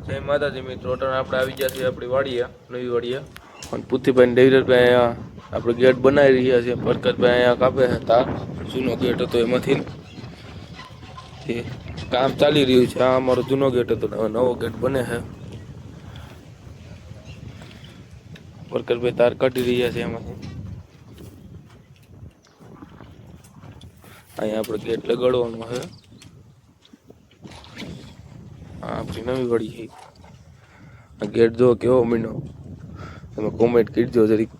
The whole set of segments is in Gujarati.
જય માતાજી મિત્રો, આપણે આવી ગયા છીએ આપણી વાડિયા, નવી વાડિયા. અને પુથીભાઈ ડેવિડભાઈ અહીંયા આપણે ગેટ બનાવી રહ્યા છીએ. પરકતભાઈ અહીંયા કાપે છે તાર, જૂનો ગેટ હતો એમાંથી કામ ચાલી રહ્યું છે. આ અમારો જૂનો ગેટ હતો, નવો ગેટ બને છે. પરકતભાઈ તાર કાઢી રહ્યા છે એમાંથી. અહીંયા આપણે ગેટ લગાડવાનો છે. આપણી નવી વાડી છે. આ ગેટ જો કેવો મીનો, તમે કોમેન્ટ કરજો જરીક.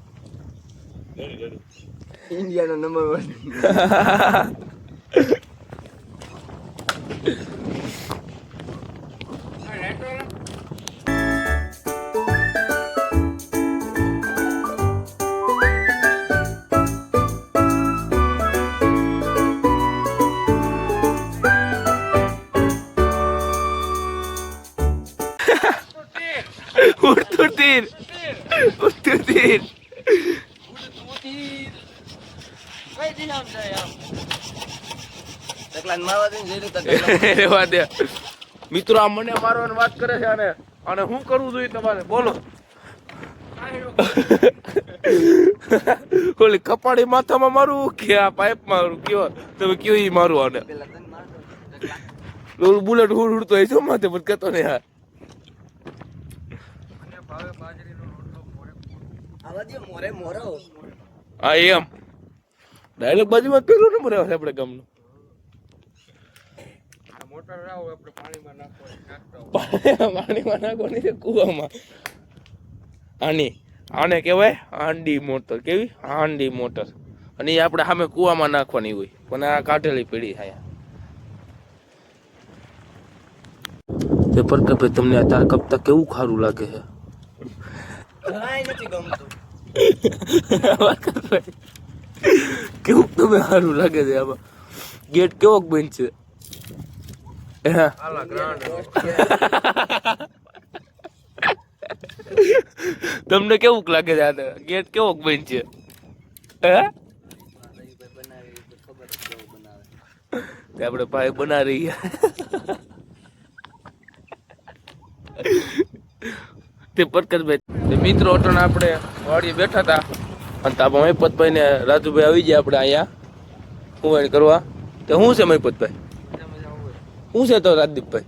ઇન્ડિયાનો નંબર 1. ઉડતીર મિત્રો, આ મને મારવાની વાત કરે છે અને શું કરવું જોઈએ તમારે બોલો? ઓલી કપાળી માથામાં મારું કે આ પાઇપ મારું? કયો તમે કયો ઈ મારું? આને ઓલું બુલેટ ઉડતો હોય છો માથે, પણ કહેતો ને યાર. હા એમ ડાયલોગ બાજુમાં પેલો નંબર આવે આપણે ગામનો. પાણીમાં નાખવાની છે કુવામાં. આને કહેવાય હાંડી મોટર. કેવી હાંડી મોટર? અને એ આપણે સામે કુવામાં નાખવાની હોય, પણ આ કાઢેલી પીડી થાય. તે પરકતભાઈ તમને આ તાર કપતા કેવું ખારું લાગે છે? કેવું તમે સારું લાગે છે? આમાં ગેટ કેવો બનશે? તમને કેવું લાગે છે? આ ગેટ કેવો બનશે? આપણે ભાઈ બનાવી તે પરકતભાઈ મિત્રો અટણ આપણે વાડીએ બેઠા હતા અને તાપા મહિપતભાઈ ને રાજુભાઈ આવી ગયા આપણે અહીંયા કુંવાણી કરવા. તો શું છે મહિપતભાઈ? શું છે તો રાજદીપભાઈ?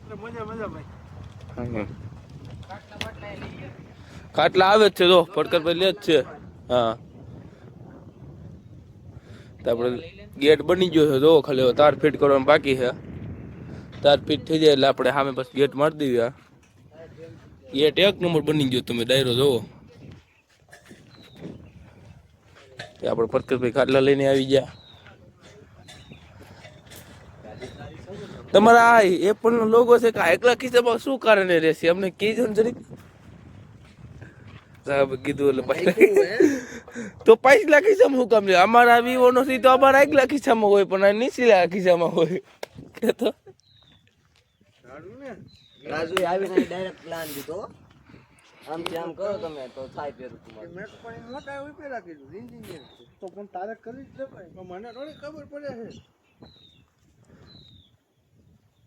ખાટલા આવે જ છે, જો પરકતભાઈ લે જ છે. હા, તો આપણે ગેટ બની ગયો છે. જો ખાલી તાર ફિટ કરવાનું બાકી છે. તાર ફિટ થઈ જાય એટલે આપણે સામે બસ ગેટ મારી દઈએ. ગેટ એક નંબર બની ગયો. તમે ડાયરો જોવો. આપણે પરકતભાઈ ખાટલા લઈને આવી ગયા. તમારા આ એપલ નો લોગો છે કે એકલા ખિસ્સામાં શું કારણે રહેશે? અમને કીધું ને જરીક. સાહેબ કીધું એટલે ભાઈ તો 5 લાખ ખિસ્સામાં શું કામ છે? અમારા વિવો નથી તો અમારા 1 લાખ ખિસ્સામાં હોય, પણ આ નીચલા ખિસ્સામાં હોય. તો રાજુ આવીને ડાયરેક્ટ પ્લાન દીધો, આમથી આમ કરો તમે તો થાય ફેર. મેં પણ મોટા ઉપર રાખી દીધું એન્જિનિયર તો, પણ તારે કરી જ શકાય. પણ મને થોડી ખબર પડે છે.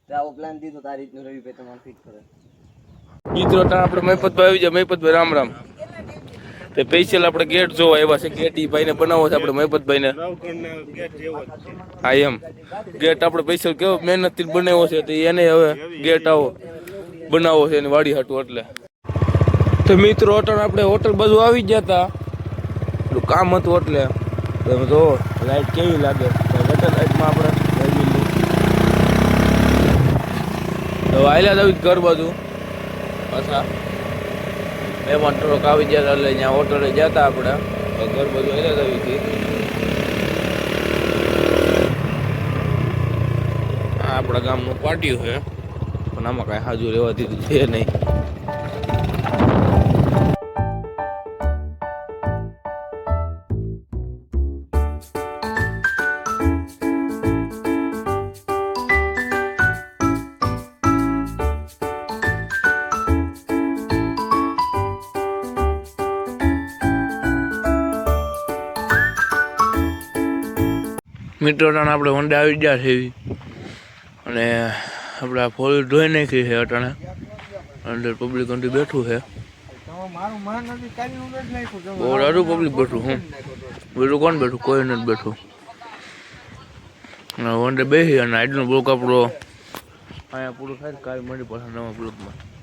આવો પ્લાન દીધો તારી રીતનું રવિભાઈ તમારે ફિટ કરે. મિત્રો આપણે મહિપતભાઈ આવી જાય. મહિપતભાઈ રામ રામ. તે સ્પેશિયલ આપણે ગેટ જોવા એવા છે. ગેટ ઈ ભાઈને બનાવો છે આપણે મહિપતભાઈ ને. હા એમ ગેટ આપણે સ્પેશિયલ કેવો મહેનતથી બનાવ્યો છે. તો એને હવે ગેટ આવો બનાવો છે એની વાડી હાટું. એટલે તો મિત્રો અટણ આપણે હોટલ બાજુ આવી ગયા હતા, એટલું કામ હતું. એટલે તમે જો લાઈટ કેવી લાગે. વેટર લાઈટમાં આપણે તો આયલા આવી ઘર બાજુ પાછા મહેમાન થોડોક આવી ગયા એટલે ત્યાં હોટલે જતા આપણે ઘર બાજુ આયલા આવી હતી. આ આપણા ગામનું પાટિયું છે, પણ આમાં કાંઈ હાજુ રહેવા દીધું છે નહીં. મિત્રો આપણે વંડે આવી ગયા છે અને આપણે આ ફોલ ધોઈ નાખી છે અટાણે. અંદર પબ્લિક અંદર બેઠું છે મારું માન નથી કાલી હું નથી નાખ્યું બહુ રાડું પબ્લિક બેઠું હું બીજું કોણ બેઠું કોઈ નથી બેઠું વન ડે બેસી અને આજનો બ્લોક આપણો અહીંયા પૂરો થાય કાલ મળી પાછા નવા બ્લોકમાં